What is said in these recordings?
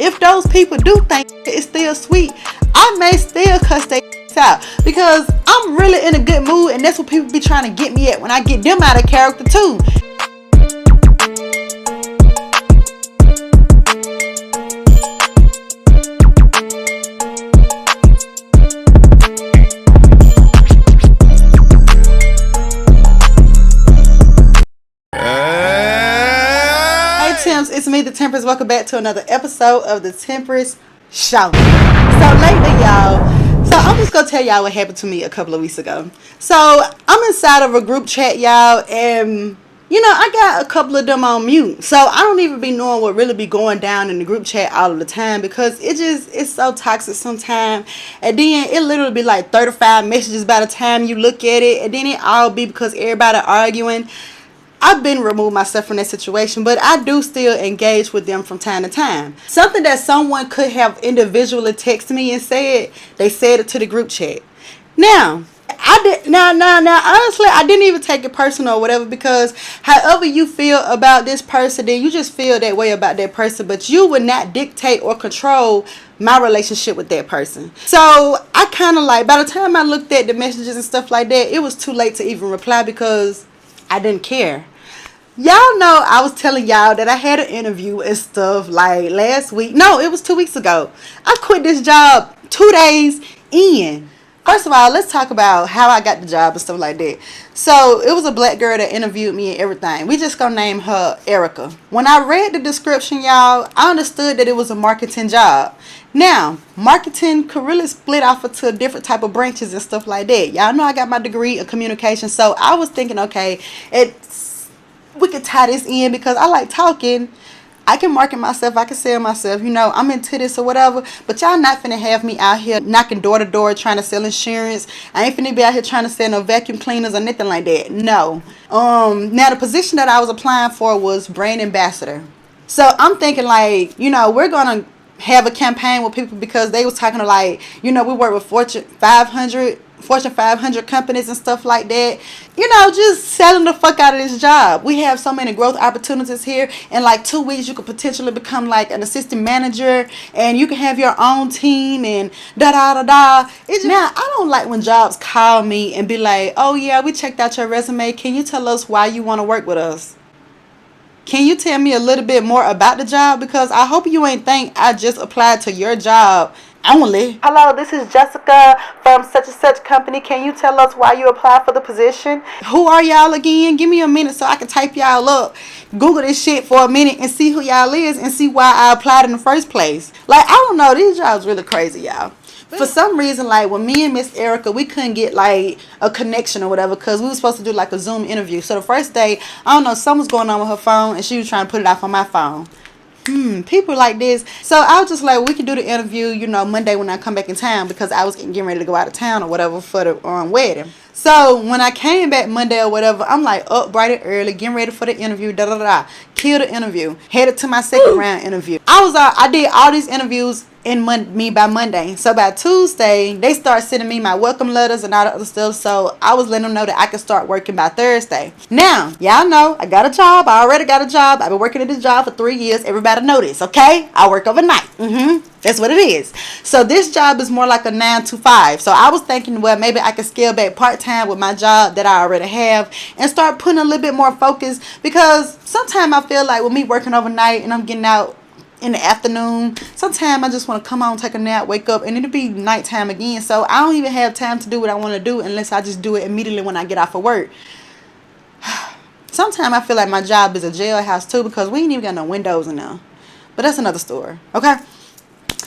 if those people do think it's still sweet, I may still cuss they out because I'm really in a good mood, and that's what people be trying to get me at when I get them out of character too. It's me, the Temperance. Welcome back to another episode of the Temperance Show. So lately, y'all, I'm just gonna tell y'all what happened to me a couple of weeks ago. So I'm inside of a group chat, y'all, and I got a couple of them on mute. So I don't even be knowing what really be going down in the group chat all of the time because it's so toxic sometimes. And then it literally be like 35 messages by the time you look at it, and then it all be because everybody arguing. I've been removed myself from that situation, but I do still engage with them from time to time. Something that someone could have individually texted me and said, they said it to the group chat. Now, honestly, I didn't even take it personal or whatever, because however you feel about this person, then you just feel that way about that person, but you would not dictate or control my relationship with that person. So I kind of by the time I looked at the messages and stuff like that, it was too late to even reply because I didn't care. Y'all know I was telling y'all that I had an interview and stuff last week. No, it was 2 weeks ago. I quit this job 2 days in. First of all, let's talk about how I got the job and stuff like that. So it was a black girl that interviewed me and everything. We just gonna name her Erica. When I read the description, y'all, I understood that it was a marketing job. Now, marketing could really split off into different type of branches and stuff like that. Y'all know I got my degree in communication, so I was thinking, okay, we could tie this in because I like talking. I can market myself. I can sell myself. I'm into this or whatever. But y'all not finna have me out here knocking door to door trying to sell insurance. I ain't finna be out here trying to sell no vacuum cleaners or nothing like that. No. Now the position that I was applying for was brand ambassador. So I'm thinking we're gonna have a campaign with people because they was talking to we work with Fortune 500 companies and stuff like that. Just selling the fuck out of this job. We have so many growth opportunities here. In 2 weeks, you could potentially become an assistant manager, and you can have your own team and da da da da. Now, I don't like when jobs call me and be like, oh yeah, we checked out your resume. Can you tell us why you want to work with us? Can you tell me a little bit more about the job? Because I hope you ain't think I just applied to your job only. Hello, this is Jessica from such and such company. Can you tell us why you applied for the position? Who are y'all again? Give me a minute so I can type y'all up. Google this shit for a minute and see who y'all is and see why I applied in the first place. I don't know. These jobs really crazy, y'all. For some reason, when me and Miss Erica, we couldn't get a connection or whatever because we were supposed to do a Zoom interview. So the first day, I don't know, something was going on with her phone and she was trying to put it off on my phone. People like this. So I was just we could do the interview, Monday when I come back in town because I was getting ready to go out of town or whatever for the wedding. So when I came back Monday or whatever, I'm up bright and early, getting ready for the interview, da da da. Killed the interview. Headed to my second round interview. I did all these interviews by Monday. So by Tuesday, they start sending me my welcome letters and all the other stuff. So I was letting them know that I could start working by Thursday. Now, y'all know I got a job. I already got a job. I've been working at this job for 3 years. Everybody know this, okay? I work overnight. That's what it is. So this job is more like a 9 to 5. So I was thinking, well, maybe I could scale back part-time with my job that I already have and start putting a little bit more focus, because sometimes I feel with me working overnight and I'm getting out in the afternoon, sometimes I just want to come on, take a nap, wake up, and it'll be nighttime again. So I don't even have time to do what I want to do unless I just do it immediately when I get off of work. Sometimes I feel like my job is a jailhouse too because we ain't even got no windows in there. But that's another story, okay?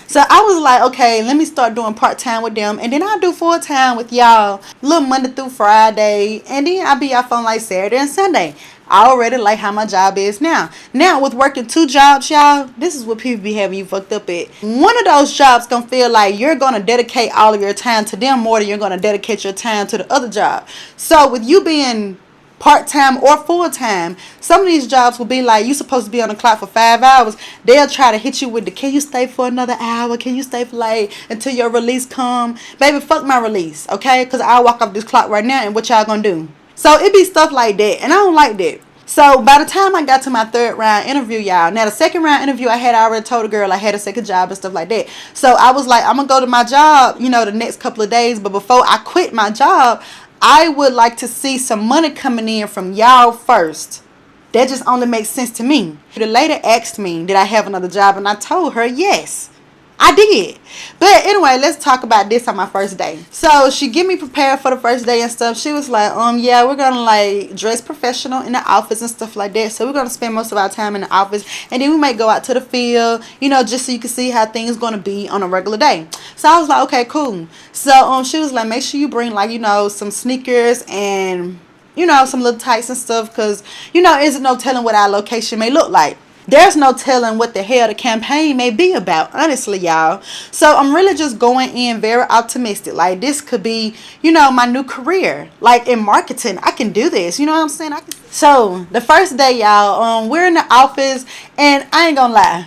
So I was okay, let me start doing part-time with them, and then I'll do full-time with y'all, little Monday through Friday, and then I'll be off on Saturday and Sunday. I already like how my job is now. Now, with working 2 jobs, y'all, this is what people be having you fucked up at. One of those jobs gonna feel like you're gonna dedicate all of your time to them more than you're gonna dedicate your time to the other job. So with you being part-time or full-time, some of these jobs will be you supposed to be on the clock for 5 hours. They'll try to hit you with can you stay for another hour? Can you stay for until your release come? Baby, fuck my release, okay? Because I'll walk off this clock right now, and what y'all gonna do? So it be stuff like that, and I don't like that. So by the time I got to my third round interview, y'all, now the second round interview, I had already told the girl I had a second job and stuff like that. So I was like, I'm going to go to my job, you know, the next couple of days. But before I quit my job, I would like to see some money coming in from y'all first. That just only makes sense to me. The lady asked me, did I have another job? And I told her, yes, I did. But anyway, let's talk about this on my first day. So she get me prepared for the first day and stuff. She was like, yeah, we're gonna like dress professional in the office and stuff like that. So we're gonna spend most of our time in the office, and then we might go out to the field, you know, just so you can see how things gonna be on a regular day. So I was like, okay, cool. So she was like, make sure you bring like, you know, some sneakers and, you know, some little tights and stuff, because, you know, isn't no telling what our location may look like. There's no telling what the hell the campaign may be about, honestly, y'all. So I'm really just going in very optimistic. Like, this could be, you know, my new career. Like, in marketing, I can do this. You know what I'm saying? So the first day, y'all, we're in the office, and I ain't gonna lie.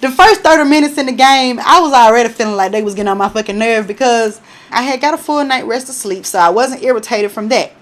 The first 30 minutes in the game, I was already feeling like they was getting on my fucking nerve, because I had got a full night rest of sleep, so I wasn't irritated from that.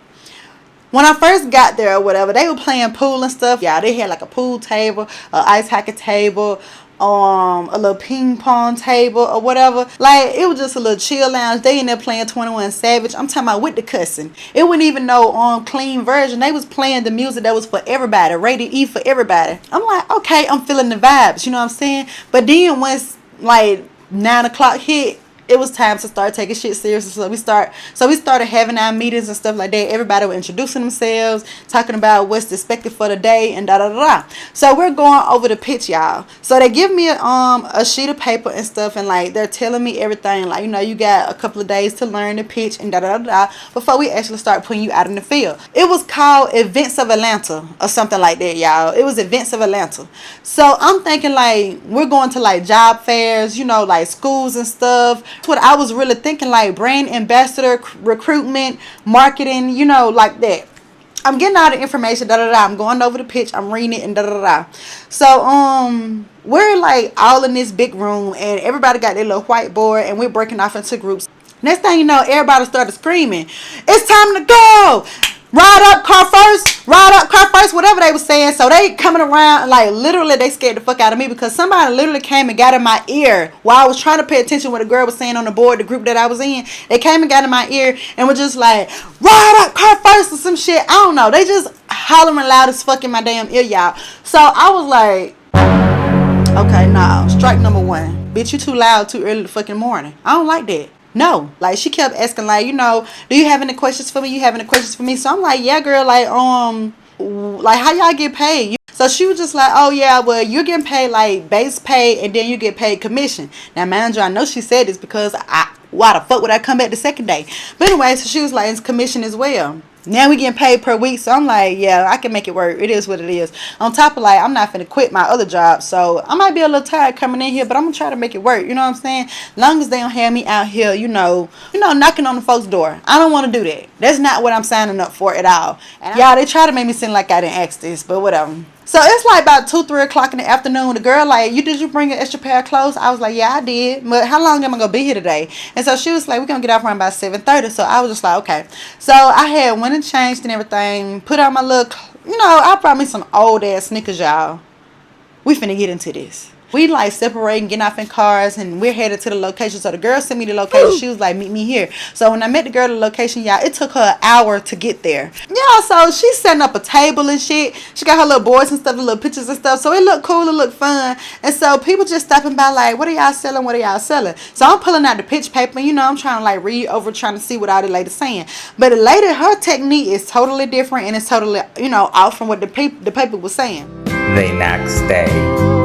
When I first got there or whatever, they were playing pool and stuff. Yeah, they had like a pool table, an ice hockey table, a little ping pong table or whatever. Like, it was just a little chill lounge. They in there playing 21 Savage. I'm talking about with the cussing. It wasn't even no clean version. They was playing the music that was for everybody, rated E for everybody. I'm like, okay, I'm feeling the vibes, you know what I'm saying? But then once like 9 o'clock hit, it was time to start taking shit seriously. So we started having our meetings and stuff like that. Everybody was introducing themselves, talking about what's expected for the day, and da da da. So we're going over the pitch, y'all. So they give me a sheet of paper and stuff, and like they're telling me everything. Like, you know, you got a couple of days to learn the pitch and da da da before we actually start putting you out in the field. It was called Events of Atlanta or something like that, y'all. It was Events of Atlanta. So I'm thinking like we're going to like job fairs, you know, like schools and stuff. That's what I was really thinking, like brand ambassador, recruitment, marketing, you know, like that. I'm getting all the information, da da da. I'm going over the pitch, I'm reading it, and da da da. So we're like all in this big room, and everybody got their little whiteboard, and we're breaking off into groups. Next thing you know, everybody started screaming, "It's time to go! Ride up, car first! Ride up, car first!" Whatever they were saying. So they coming around, like literally they scared the fuck out of me, because somebody literally came and got in my ear while I was trying to pay attention to what the girl was saying on the board, the group that I was in. They came and got in my ear and were just like, "Ride up, car first," or some shit. I don't know. They just hollering loud as fuck in my damn ear, y'all. So I was like, okay, nah, strike number one. Bitch, you too loud too early the fucking morning. I don't like that. No, like she kept asking, like, you know, do you have any questions for me? You have any questions for me? So I'm like, yeah, girl, like how y'all get paid? So she was just like, oh yeah, well, you're getting paid like base pay, and then you get paid commission. Now, mind you, I know she said this because why the fuck would I come back the second day? But anyway, so she was like, it's commission as well. Now we getting paid per week, so I'm like, yeah, I can make it work. It is what it is. On top of like, I'm not finna quit my other job, so I might be a little tired coming in here, but I'm gonna try to make it work. You know what I'm saying? Long as they don't have me out here, you know, knocking on the folks' door. I don't want to do that. That's not what I'm signing up for at all. And y'all, they try to make me seem like I didn't ask this, but whatever. So it's like about 2-3 o'clock in the afternoon. The girl like, did you bring an extra pair of clothes? I was like, yeah, I did. But how long am I gonna be here today? And so she was like, we're gonna get off around about 7:30. So I was just like, okay. So I had went and changed and everything. Put on my look. You know, I brought me some old ass sneakers, y'all. We finna get into this. We like separating, getting off in cars, and we're headed to the location. So the girl sent me the location. Ooh. She was like, meet me here. So when I met the girl at the location, y'all, it took her an hour to get there. Yeah, so she's setting up a table and shit. She got her little boards and stuff, the little pictures and stuff. So it looked cool, it looked fun. And so people just stopping by like, what are y'all selling? What are y'all selling? So I'm pulling out the pitch paper, you know, I'm trying to like read over, trying to see what all the ladies saying. But the lady, her technique is totally different, and it's totally, you know, off from what the paper was saying. The next day.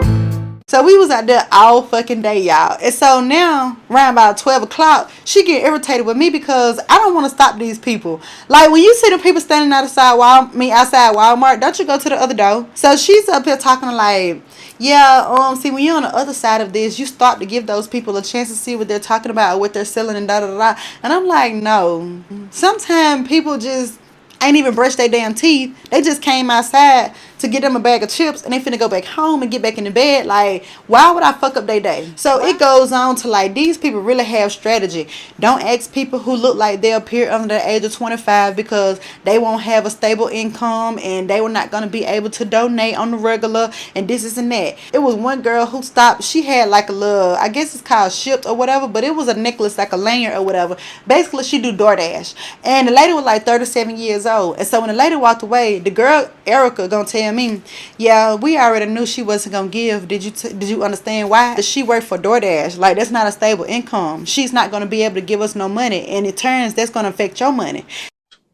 So we was out there all fucking day, y'all. And so now, around about 12 o'clock, she get irritated with me because I don't want to stop these people. Like, when you see the people standing outside Walmart, don't you go to the other door? So she's up here talking like, yeah, see, when you're on the other side of this, you start to give those people a chance to see what they're talking about or what they're selling and da-da-da-da. And I'm like, no. Sometimes people just ain't even brushed their damn teeth. They just came outside to get them a bag of chips and they finna go back home and get back in the bed. Like, why would I fuck up their day? So it goes on to like, these people really have strategy. Don't ask people who look like they appear under the age of 25 because they won't have a stable income and they were not going to be able to donate on the regular and this and that. It was one girl who stopped. She had like a little, I guess it's called shipped or whatever, but it was a necklace, like a lanyard or whatever. Basically, she do DoorDash. And the lady was like 37 years old. And so when the lady walked away, the girl, Erica, gonna tell me, yeah, we already knew she wasn't gonna give. Did you understand why? She worked for DoorDash. Like, that's not a stable income. She's not gonna be able to give us no money. And in turns, that's gonna affect your money.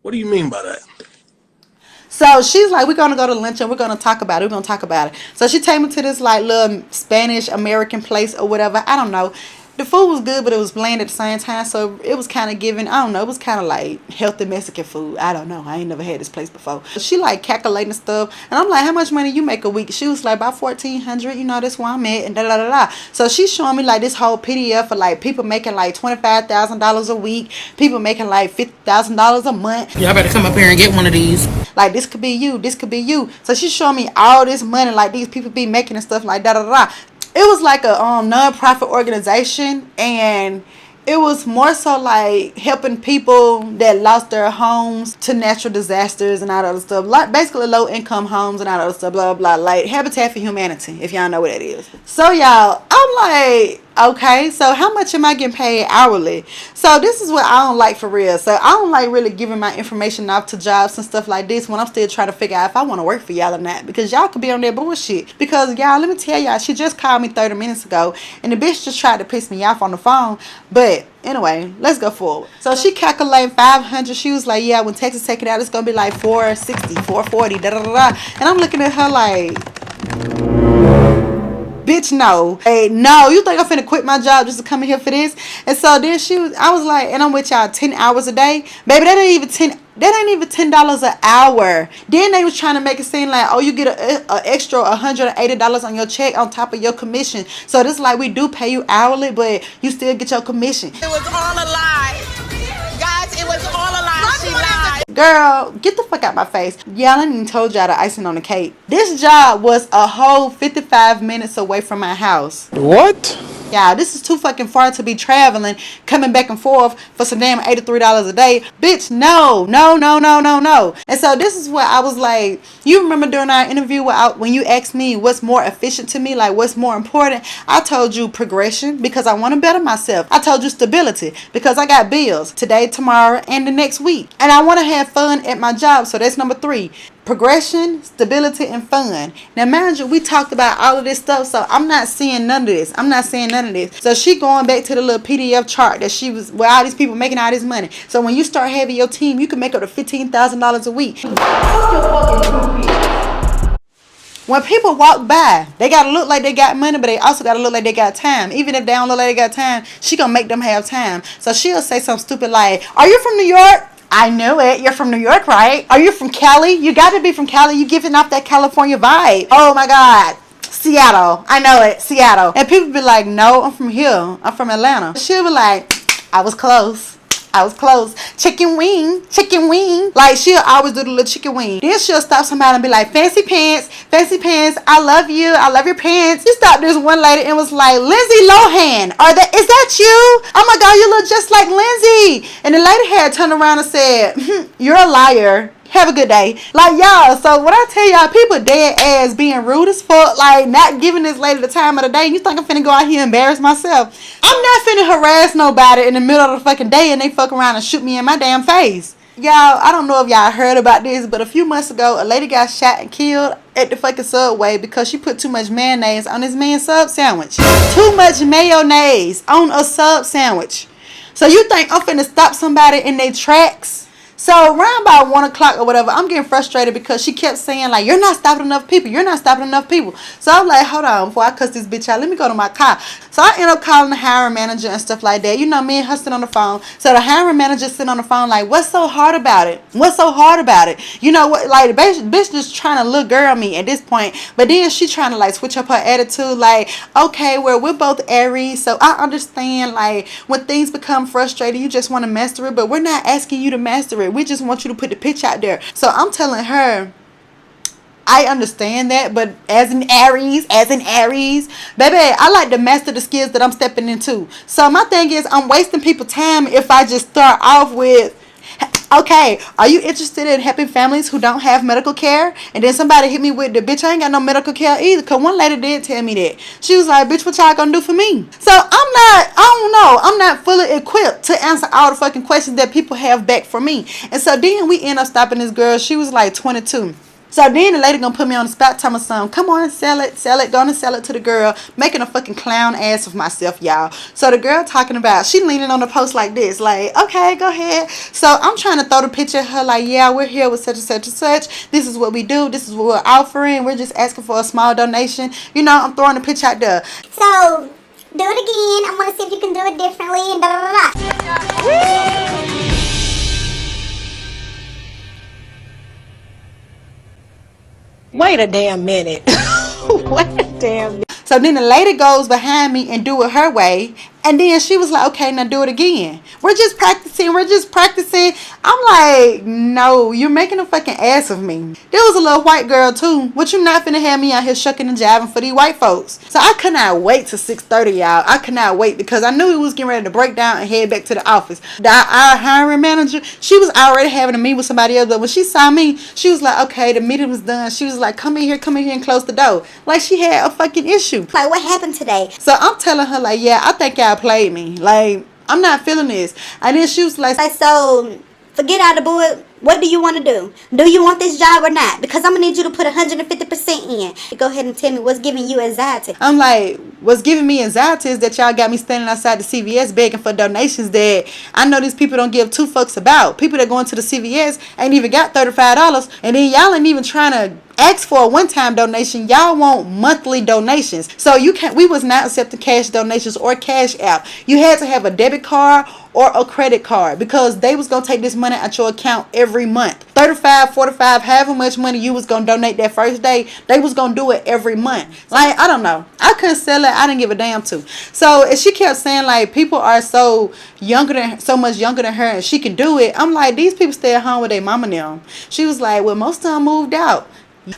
What do you mean by that? So she's like, we're going to go to lunch and we're going to talk about it. We're going to talk about it. So she take me to this like little Spanish American place or whatever. I don't know. The food was good, but it was bland at the same time. So it was kind of giving, I don't know, it was kind of like healthy Mexican food. I don't know. I ain't never had this place before. She like calculating stuff. And I'm like, how much money you make a week? She was like, about $1,400. You know, that's where I'm at. And da da da da. So she's showing me like this whole PDF for like people making like $25,000 a week. People making like $50,000 a month. Y'all better come up here and get one of these. Like, this could be you. This could be you. So she's showing me all this money like these people be making and stuff like da da da. It was like a non-profit organization, and it was more so like helping people that lost their homes to natural disasters and all that other stuff. Like basically low income homes and all that other stuff, blah, blah, blah. Like Habitat for Humanity, if y'all know what that is. So y'all, I'm like, okay, so how much am I getting paid hourly? So this is what I don't like for real. So I don't like really giving my information off to jobs and stuff like this when I'm still trying to figure out if I want to work for y'all or not. Because y'all could be on that bullshit. Because y'all, let me tell y'all, she just called me 30 minutes ago and the bitch just tried to piss me off on the phone. But anyway, let's go forward. So she calculated 500. She was like, yeah, when taxes take it out, it's going to be like 460, 440, da da da da. And I'm looking at her like, bitch, no. Hey, no, you think I'm finna quit my job just to come in here for this? And so then I was like, and I'm with y'all 10 hours a day. Baby, that ain't even $10 an hour. Then they was trying to make it seem like, oh, you get an extra $180 on your check on top of your commission. So this is like, we do pay you hourly, but you still get your commission. It was all a lie. Guys, it was all a lie. She lied. Girl, get the fuck out my face. Y'all ain't even told y'all the icing on the cake. This job was a whole 55 minutes away from my house. What? Y'all, this is too fucking far to be traveling, coming back and forth for some damn $83 a day. Bitch, no. And so this is what I was like, you remember during our interview when you asked me what's more efficient to me, like what's more important? I told you progression because I want to better myself. I told you stability because I got bills today, tomorrow, and the next week. And I want to have fun at my job. So that's number 3. Progression, stability, and fun. Now, mind you, we talked about all of this stuff, so I'm not seeing none of this. So she going back to the little PDF chart that she was, where all these people making all this money. So when you start having your team, you can make up to $15,000 a week. When people walk by, they gotta look like they got money, but they also gotta look like they got time. Even if they don't look like they got time, she gonna make them have time. So she'll say something stupid like, "Are you from New York?" I knew it. You're from New York, right? Are you from Cali? You got to be from Cali. You giving off that California vibe. Oh my God. Seattle. I know it. Seattle. And people be like, no, I'm from here. I'm from Atlanta. She'll be like, I was close. Chicken wing. Like, she'll always do the little chicken wing. Then she'll stop somebody and be like, fancy pants. I love you. I love your pants. She stopped this one lady and was like, Lindsay Lohan. Is that you? Oh my God, you look just like Lindsay. And the lady had turned around and said, you're a liar. Have a good day. Like, y'all, so when I tell y'all, people dead ass being rude as fuck, like not giving this lady the time of the day, and you think I'm finna go out here and embarrass myself? I'm not finna harass nobody in the middle of the fucking day and they fuck around and shoot me in my damn face. Y'all, I don't know if y'all heard about this, but a few months ago, a lady got shot and killed at the fucking Subway because she put too much mayonnaise on this man's sub sandwich. Too much mayonnaise on a sub sandwich. So you think I'm finna stop somebody in their tracks? So around about 1 o'clock or whatever, I'm getting frustrated because she kept saying like, you're not stopping enough people. So I'm like, hold on, before I cuss this bitch out, let me go to my car. So I end up calling the hiring manager and stuff like that. You know, me and her sitting on the phone. So the hiring manager sitting on the phone like, what's so hard about it? You know what? Like, the bitch just trying to look girl me at this point. But then she trying to like switch up her attitude. Like, okay, well, we're both Aries, so I understand like when things become frustrating, you just want to master it. But we're not asking you to master it. We just want you to put the pitch out there. So I'm telling her, I understand that, but as an Aries, baby, I like to master the skills that I'm stepping into. So my thing is, I'm wasting people's time if I just start off with, okay, are you interested in helping families who don't have medical care? And then somebody hit me with the, bitch, I ain't got no medical care either. Because one lady did tell me that. She was like, bitch, what y'all gonna do for me? So I don't know. I'm not fully equipped to answer all the fucking questions that people have back for me. And so then we end up stopping this girl. She was like 22. So then the lady gonna put me on the spot, tell me something. Come on, sell it, gonna sell it to the girl, making a fucking clown ass of myself, y'all. So the girl talking about, she leaning on the post like this, like, okay, go ahead. So I'm trying to throw the picture of her like, yeah, we're here with such and such and such. This is what we do. This is what we're offering. We're just asking for a small donation. You know, I'm throwing the picture out there. So do it again. I want to see if you can do it differently and da da da da. Wait a damn minute. Wait a damn minute. So then the lady goes behind me and do it her way. And then she was like, okay, now do it again. We're just practicing. I'm like, no, you're making a fucking ass of me. There was a little white girl too. What, you not finna have me out here shucking and jiving for these white folks? So I could not wait till 6:30, y'all. I could not wait because I knew he was getting ready to break down and head back to the office. Our hiring manager, she was already having a meeting with somebody else. But when she saw me, she was like, okay, the meeting was done. She was like, come in here and close the door. Like she had a fucking issue. Like, what happened today? So I'm telling her like, yeah, I think y'all played me. Like, I'm not feeling this. And then she was like, so forget out the board. What do you want to do? Do you want this job or not? Because I'm going to need you to put 150% in. Go ahead and tell me what's giving you anxiety. I'm like, what's giving me anxiety is that y'all got me standing outside the CVS begging for donations that I know these people don't give two fucks about. People that go into the CVS ain't even got $35. And then y'all ain't even trying to ask for a one-time donation. Y'all want monthly donations. So we was not accepting cash donations or cash app. You had to have a debit card or a credit card because they was going to take this money out your account every month. 35, 45, however much money you was going to donate that first day, they was going to do it every month. Like, I don't know. I couldn't sell it. I didn't give a damn to. So she kept saying like people are so much younger than her and she can do it. I'm like, these people stay at home with their mama now. She was like, well, most of them moved out.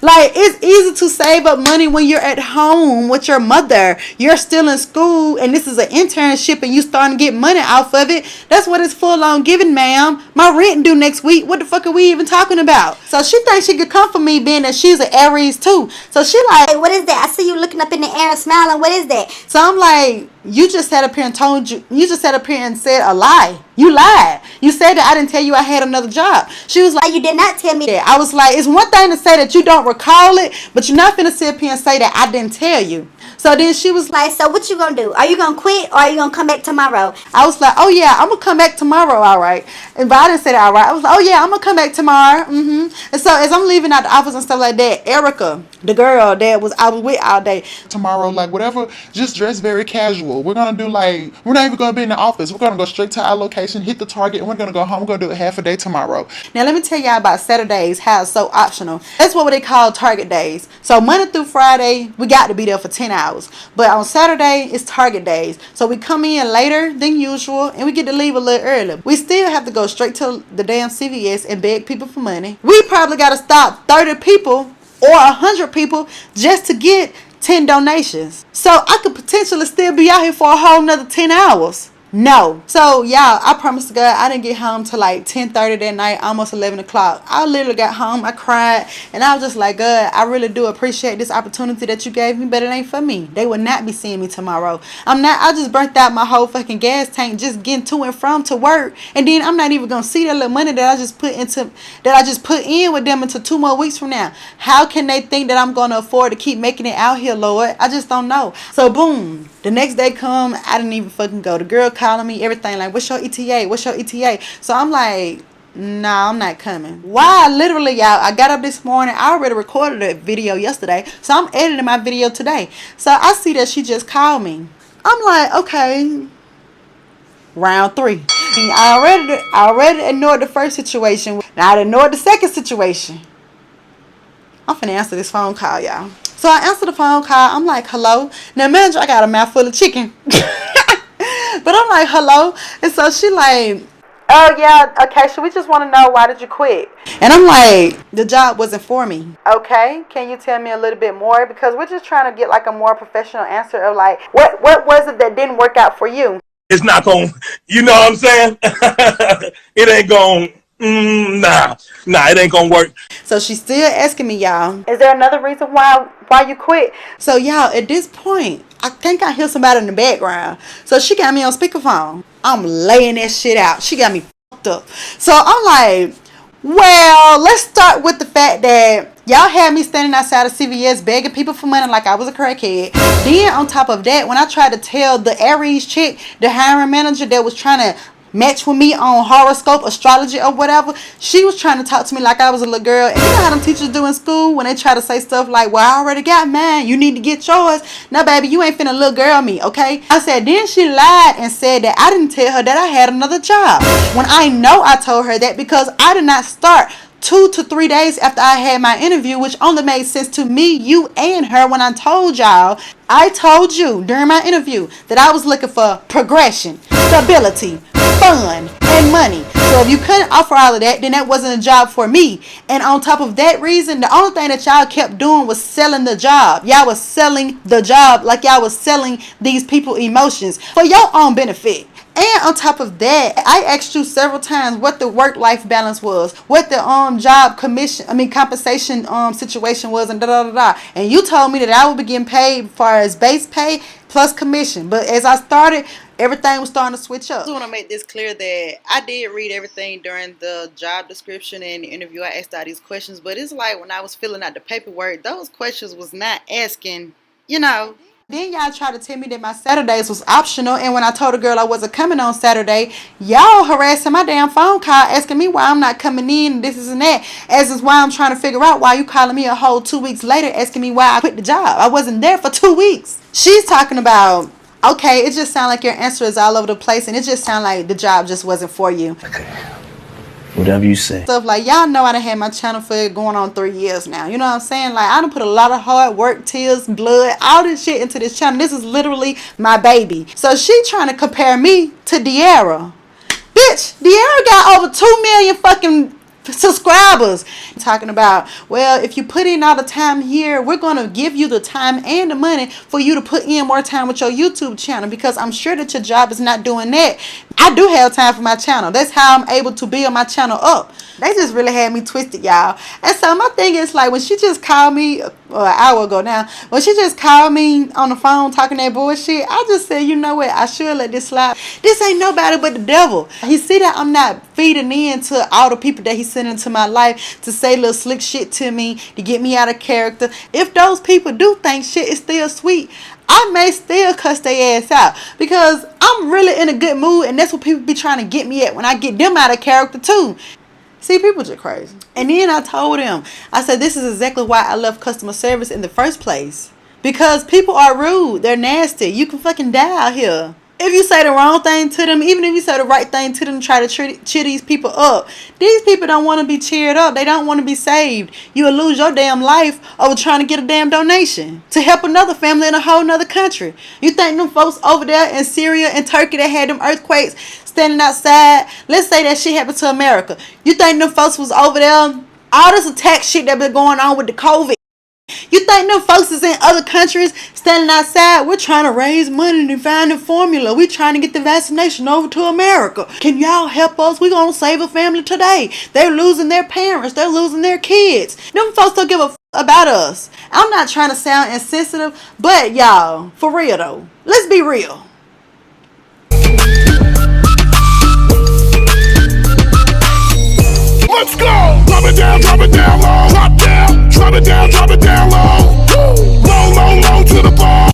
Like, it's easy to save up money when you're at home with your mother. You're still in school and this is an internship and you starting to get money off of it. That's what it's full on giving, ma'am. My rent due next week. What the fuck are we even talking about? So she thinks she could come for me being that she's an Aries too. So she like, hey, what is that? I see you looking up in the air and smiling. What is that? So I'm like, you just sat up here and said a lie. You lied. You said that I didn't tell you I had another job. She was like, you did not tell me that. I was like, it's one thing to say that you don't recall it, but you're not finna sit up here and say that I didn't tell you. So then she was like, so what you gonna do? Are you gonna quit or are you gonna come back tomorrow? I was like, oh yeah, I'm gonna come back tomorrow, all right. But I didn't say that, all right. I was like, oh yeah, I'm gonna come back tomorrow. And so as I'm leaving out the office and stuff like that, Erica, the girl that I was with all day, tomorrow, like whatever, just dress very casual. We're gonna do like, we're not even gonna be in the office. We're gonna go straight to our location, hit the Target, and we're gonna go home. We're gonna do it half a day tomorrow. Now let me tell y'all about Saturdays, how it's so optional. That's what they call Target days. So Monday through Friday, we got to be there for 10 hours. But on Saturday, it's Target days. So we come in later than usual and we get to leave a little early. We still have to go straight to the damn CVS and beg people for money. We probably got to stop 30 people or 100 people just to get 10 donations. So I could potentially still be out here for a whole nother 10 hours. No. So y'all, I promise to God, I didn't get home till like 10:30 that night, almost 11 o'clock. I literally got home, I cried, and I was just like, God, I really do appreciate this opportunity that you gave me, but it ain't for me. They will not be seeing me tomorrow. I just burnt out my whole fucking gas tank just getting to and from to work, and then I'm not even gonna see that little money that I just put in with them until 2 more weeks from now. How can they think that I'm gonna afford to keep making it out here, Lord? I just don't know. So boom, the next day come, I didn't even fucking go. The girl calling me, everything like, what's your ETA? What's your ETA? So I'm like, nah, I'm not coming. Why? Literally, y'all, I got up this morning. I already recorded a video yesterday. So I'm editing my video today. So I see that she just called me. I'm like, okay, round 3. I already ignored the first situation. Now I ignored the second situation. I'm finna answer this phone call, y'all. So I answer the phone call. I'm like, hello. Now, manager, I got a mouthful of chicken. But I'm like, hello. And so she like, Oh yeah, okay, so we just want to know, why did you quit? And I'm like, the job wasn't for me. Okay, can you tell me a little bit more? Because we're just trying to get like a more professional answer of like, what was it that didn't work out for you? It's not going, you know what I'm saying? It ain't going, nah, it ain't going to work. So she's still asking me, y'all, is there another reason why you quit? So y'all, at this point, I think I hear somebody in the background. So she got me on speakerphone. I'm laying that shit out. She got me fucked up. So I'm like, well, let's start with the fact that y'all had me standing outside of CVS begging people for money like I was a crackhead. Then on top of that, when I tried to tell the Aries chick, the hiring manager that was trying to match with me on horoscope, astrology, or whatever, she was trying to talk to me like I was a little girl. And you know how them teachers do in school when they try to say stuff like, well, I already got mine, you need to get yours. Now baby, you ain't finna little girl me, okay? I said, then she lied and said that I didn't tell her that I had another job, when I know I told her that, because I did not start 2 to 3 days after I had my interview, which only made sense to me, you, and her when I told y'all. I told you during my interview that I was looking for progression, stability, fun, and money. So if you couldn't offer all of that, then that wasn't a job for me. And on top of that reason, the only thing that y'all kept doing was selling the job. Y'all was selling the job like y'all was selling these people emotions for your own benefit. And on top of that, I asked you several times what the work-life balance was, what the job compensation situation was, and da da da da. And you told me that I would be getting paid as far as base pay plus commission. But as I started, everything was starting to switch up. I just want to make this clear that I did read everything during the job description and the interview. I asked all these questions, but it's like when I was filling out the paperwork, those questions was not asking, you know. Then y'all tried to tell me that my Saturdays was optional, and when I told a girl I wasn't coming on Saturday, y'all harassing my damn phone call asking me why I'm not coming in, and this and that, as is why I'm trying to figure out why you calling me a whole 2 weeks later asking me why I quit the job. I wasn't there for 2 weeks. She's talking about, okay, it just sounds like your answer is all over the place, and it just sounds like the job just wasn't for you. Whatever you say. Stuff like, y'all know I done had my channel for going on 3 years now. You know what I'm saying? Like, I done put a lot of hard work, tears, blood, all this shit into this channel. This is literally my baby. So she trying to compare me to De'Ara. Bitch, De'Ara got over 2 million fucking subscribers. Talking about, well, if you put in all the time here, we're going to give you the time and the money for you to put in more time with your YouTube channel, because I'm sure that your job is not doing that. I do have time for my channel. That's how I'm able to build my channel up. They just really had me twisted, y'all. And so my thing is, like, when she just called me an hour ago now, when she just called me on the phone talking that bullshit, I just said, you know what, I should let this slide. This ain't nobody but the devil. He see that I'm not feeding into all the people that he's sending into my life to say little slick shit to me, to get me out of character. If those people do think shit is still sweet, I may still cuss their ass out, because I'm really in a good mood, and that's what people be trying to get me at when I get them out of character too. See, people just crazy. And then I told him, I said, this is exactly why I left customer service in the first place. Because people are rude. They're nasty. You can fucking die out here. If you say the wrong thing to them, even if you say the right thing to them, try to cheer these people up. These people don't want to be cheered up. They don't want to be saved. You will lose your damn life over trying to get a damn donation to help another family in a whole nother country. You think them folks over there in Syria and Turkey that had them earthquakes standing outside, let's say that shit happened to America. You think them folks was over there, all this attack shit that been going on with the COVID? You think them folks is in other countries standing outside? We're trying to raise money to find the formula. We're trying to get the vaccination over to America. Can y'all help us? We're going to save a family today. They're losing their parents. They're losing their kids. Them folks don't give a about us. I'm not trying to sound insensitive, but y'all, for real though, let's be real. Let's go! Drop it down low. Drop down, drop it down low. Low, low, low to the ball.